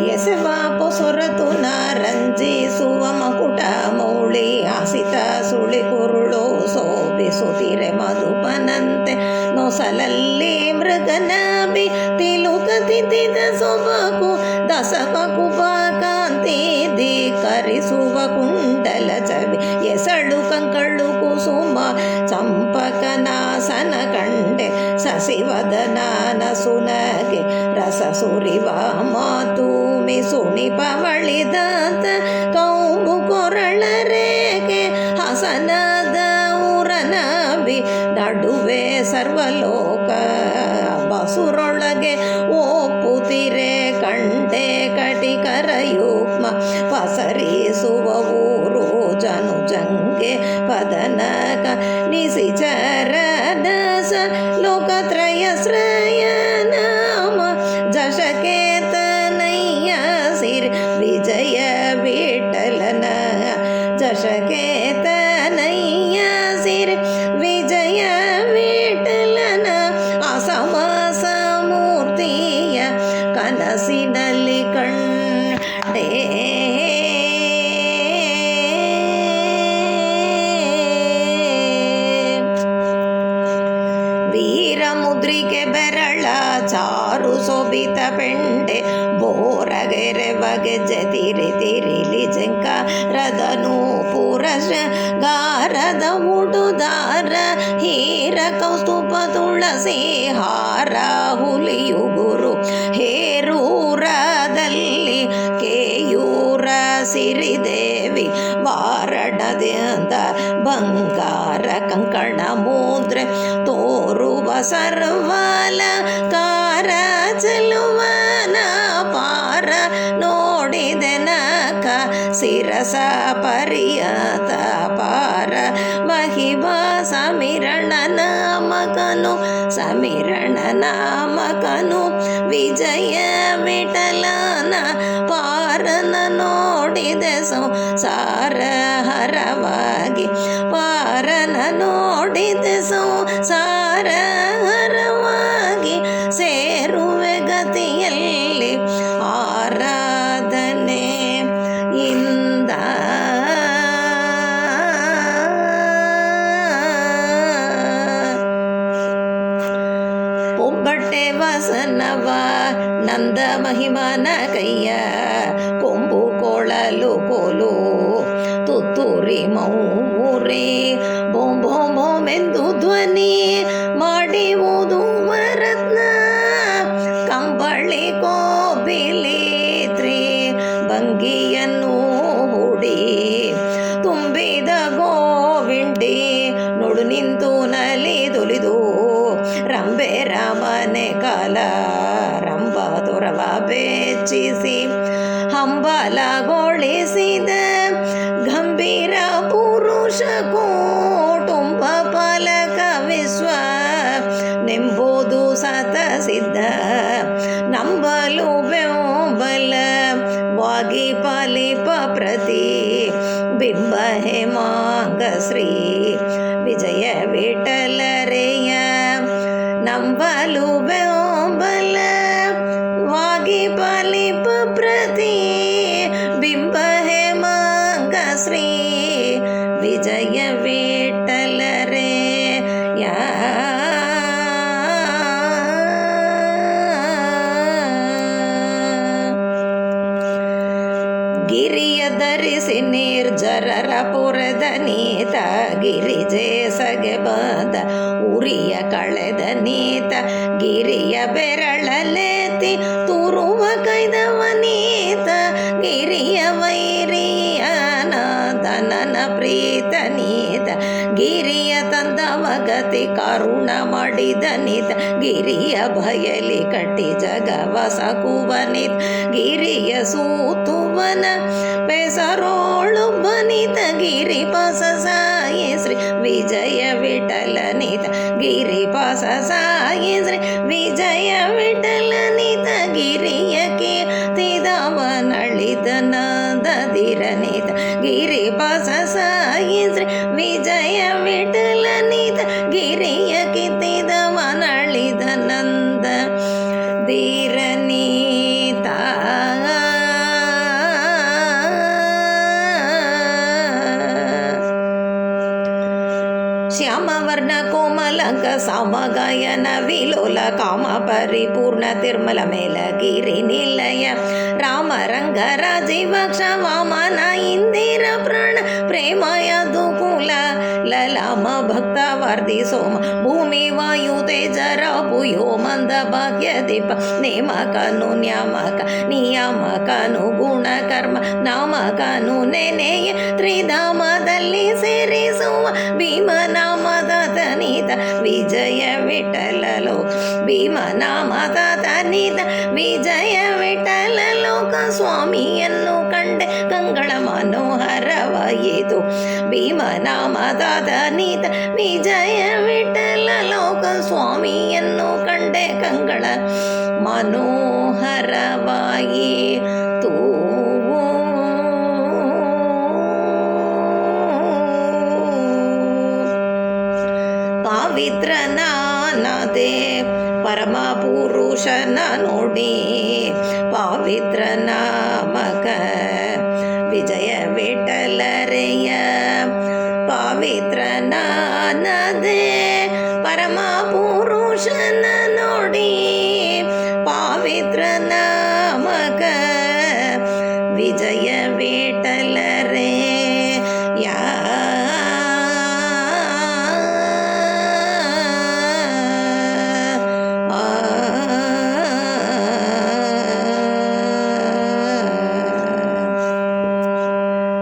ಎಸೆವಾಪು ಸೊರತು ರಂಜಿಸುವ ಮಕುಟ ಮೌಳಿ ಆಸಿತ ಸುಳಿ ಕುರುಳು ಶೋಭಿಸುತ್ತಿರೆ ಮಧುಪನಂತೆ ನೊಸಲಲ್ಲಿ ಮೃಗನಾಭಿ ತಿಲುಕತಿದ್ದ ಸೊಬಕು ದಸಕ ಕುಪಕಾಂತಿ ಧೀಕರಿಸುವ ಕುಂಡಲ ಚವಿ ಎಸಳು ಕಂಕಳು ಕುಸುಮ ಚಂಪಕನಾಸನ ಕಂಡೆ ಸಸಿವದನಾನ ಸುನಗೆ ರಸ ಸುರಿವ ಮಾತು ಸುಣಿ ಪವಳಿದಾತ ಕೌಂಬು ಕೊರಳ ರೇಖೆ ಹಸನದ ಉರನಬಿ ನಡುವೆ ಸರ್ವಲೋಕ ಬಸುರೊಳಗೆ ಒಪ್ಪುತ್ತಿರೆ ಕಂಡೆ ಕಟಿಕರ ಯುಗ್ಮ ಪಸರಿಸುವ ಊರು ಜನುಜಂಗೆ ಪದನಕ ನಿಸಿಚರದಸ ಲೋಕತ್ರಯ ಶ್ರಯ ನಾಮ ಜಶಕೇತ ವಿಜಯ ವಿಠಲನ ಜಶಕೇತನಯ್ಯ ಸಿರಿ ವಿಜಯ ವಿಠಲನ ಅಸಮಾಸ ಮೂರ್ತಿಯ ಕನಸಿನಲ್ಲಿ ಕಂಡೆ ವೀರಮುದ್ರಿಕೆ ಬೆರಳ ಚಾರು ಶೋಭಿತ ಪೆಂಡೆ ಬೋರಗೆರೆ ಬಗೆಜೆ ತಿರಿಲಿ ಜಂಕಾರದನು ಪುರಶ ಗಾರದ ಉಡುದಾರ ಹೀರ ಕೌಸ್ತುಪ ತುಳಸಿ ಹಾರ ಹುಲಿಯು ಗುರು ಹೇರೂರದಲ್ಲಿ ಕೇಯೂರ ಸಿರಿದೇವಿ ವಾರಣದಿಂದ ಬಂಗಾರ ಕಂಕಣ ಮುದ್ರೆ ತೋರುವ ಸರ್ವಾಲ ಕಾರ ಚೆಲುವನ ಪಾರ ನೋಡಿದೆ ನಕ ಶಿರಸ ಪರಿಯತ ಪಾರ ಮಹಿಮಾ ಸಮಿರಣ ನಾಮಕನು ಸಮಿರಣ ನಾಮಕನು ವಿಜಯ ವಿಠಲನ ಪಾರನ ನೋಡಿದೆ ಸಂಸಾರ ಹರವಾಗಿ ಪಾರನ ನೋಡಿದೆ ಸಂಸಾರ ಹರವಾಗಿ ಸೇರುವೆ ಗತಿಯಲ್ಲಿ ಆರಾಧನೆ ಇಂದ ಪೊಬ್ಬಟ್ಟೆ ವಸನವ ನಂದ ಮಹಿಮನ ಕೈಯ ಕೊಂಬು ಕೊಳಲು ಕೋಲು ತುತ್ತೂರಿ ಮೌರಿ ಬೊಂಬೊಂಬೊಮೆಂದು ಧ್ವನಿ ಮಾಡಿ ಓದುವರತ್ನ ಕಂಬಳಿ ಕೋಬಿಲಿತ್ರಿ ಭಂಗಿಯನ್ನು ಹೂಡಿ ತುಂಬಿದ ಗೋವಿಂಡಿ ನೋಡು ನಿಂತು ನಲಿದುಲಿದು ರಂಬೆ ರಾಮನೆ ಕಾಲ ರಂಬ ತೊರವ ಬೆಚ್ಚಿಸಿ ಹಂಬಲಗೊಳಿಸಿದ ಗಂಭೀರ ಪುರುಷ ಕುಟುಂಬ ಪಾಲಕ ವಿಶ್ವ ನೆಂಬುದು ಸತ ಸಿದ್ಧ ನಂಬಲು ಬೆಂಬಲ ವಾಗಿ ಪಾಲಿಪ ಪ್ರತಿ ಬಿಂಬ ಹೇಮಾಂಗ ಶ್ರೀ ವಿಜಯ ವಿಠಲರೆಯ ನಂಬಲು ಬೆಂಬಲ ವಾಗಿ ಪಾಲಿಪ ಪ್ರತಿ ಬಿಂಬ ಹೇಮಾಂಗ ಶ್ರೀ ವಿಜಯ ವಿಠಲರೆಯ ಗಿರಿಯ ಧರಿಸಿ ನಿರ್ಜರರ ಪುರದ ನೀತ ಗಿರಿಜೆ ಸಗೆ ಬಂದ ಉರಿಯ ಕಳೆದ ನೀತ ಗಿರಿಯ ಬೆರಳಲೆತ್ತಿ ತೂರುವ ಕೈದವ ನೀತ ಗಿರಿಯ ವೈರಿಯನ ದನನ ಪ್ರೀತ ನೀತ ಗಿರಿಯ ತಂದವ ಗತಿ ಕರುಣ ಮಾಡಿದ ನೀತ ಗಿರಿಯ ಭಯಲಿ ಕಟ್ಟಿ ಜಗವ ಸಕುವ ನೀತ ಗಿರಿಯ ಸೂತುವನ ಪೆಸರೋಳು ಬನಿತ ಗಿರಿ ಪಾಸ ಸಾಯಿ ಶ್ರೀ ವಿಜಯ ವಿಠಲ ನೀತ ಗಿರಿ ಪಾಸ ಸಾಯಿ ಶ್ರೀ ವಿಜಯ ವಿಠಲ ನೀತ ಗಿರಿಯ ಕೀರ್ತಿದವ ನಳಿದ ನಾದದಿರ ನೀತ ಗಿರಿ ಪಾಸ ಸಾಯಿ ಶ್ರೀ ವಿಜಯ ವಿಠಲ ನೀತ ಗಿರಿಯ ಕಿತ್ತಿದವ ನಳಿದ ಮದನ ವಿಲೋಲ ಕಾಮ ಪರಿಪೂರ್ಣ ತಿರ್ಮಲ ಮೇಲಗಿರಿ ನಿಲಯ ರಾಮ ರಂಗ ರಾಜೀವಕ್ಷ ವಾಮನ ಇಂದಿರ ಪ್ರಾಣ ಪ್ರೇಮಯದು ಕುಲ ಲಲಾಮ ಭಕ್ತ ವಾರ್ಧಿ ಸೋಮ ಭೂಮಿ ವಾಯು ತೇಜರ ಭೂಯೋ ಮಂದ ಭಾಗ್ಯ ದೀಪ ನೇಮಕನು ನ್ಯಾಮಕ ನಿಯಾಮಕನು ಗುಣ ಕರ್ಮ ನಾಮಕನು ನೆನೆಯ ತ್ರಿಧಾಮದಲ್ಲಿ ಸೇರಿಸುವ ಭೀಮನಾಮದ ತನಿತ ವಿಜಯ ವಿಠಲ ಲೋಕ ಭೀಮನಾಮದ ತನಿತ ವಿಜಯ ವಿಠಲ ಲೋಕ ಸ್ವಾಮಿಯನ್ನು ಕಂಡೆ ಕಂಗಳ ಮನೋಹರವಾಯಿತು ಭೀಮನಾಮದ ತನಿತ ವಿಜಯ ವಿಠಲ ಲೋಕ ಸ್ವಾಮಿಯನ್ನು ಕಂಡೆ ಕಂಗಳ ಮನೋಹರವಾಯಿತು. ಪವಿತ್ರನಾನದೆ ಪರಮ ಪುರುಷನ ನೋಡಿ ಪವಿತ್ರ ನಾಮಕ ವಿಜಯ ವಿಠಲರೆಯ ಪವಿತ್ರನಾನದೆ ಪರಮ ಪುರುಷನ ನೋಡಿ ಪವಿತ್ರ ನಾಮಕ ವಿಜಯ ವಿಠಲರೇ ಯಾ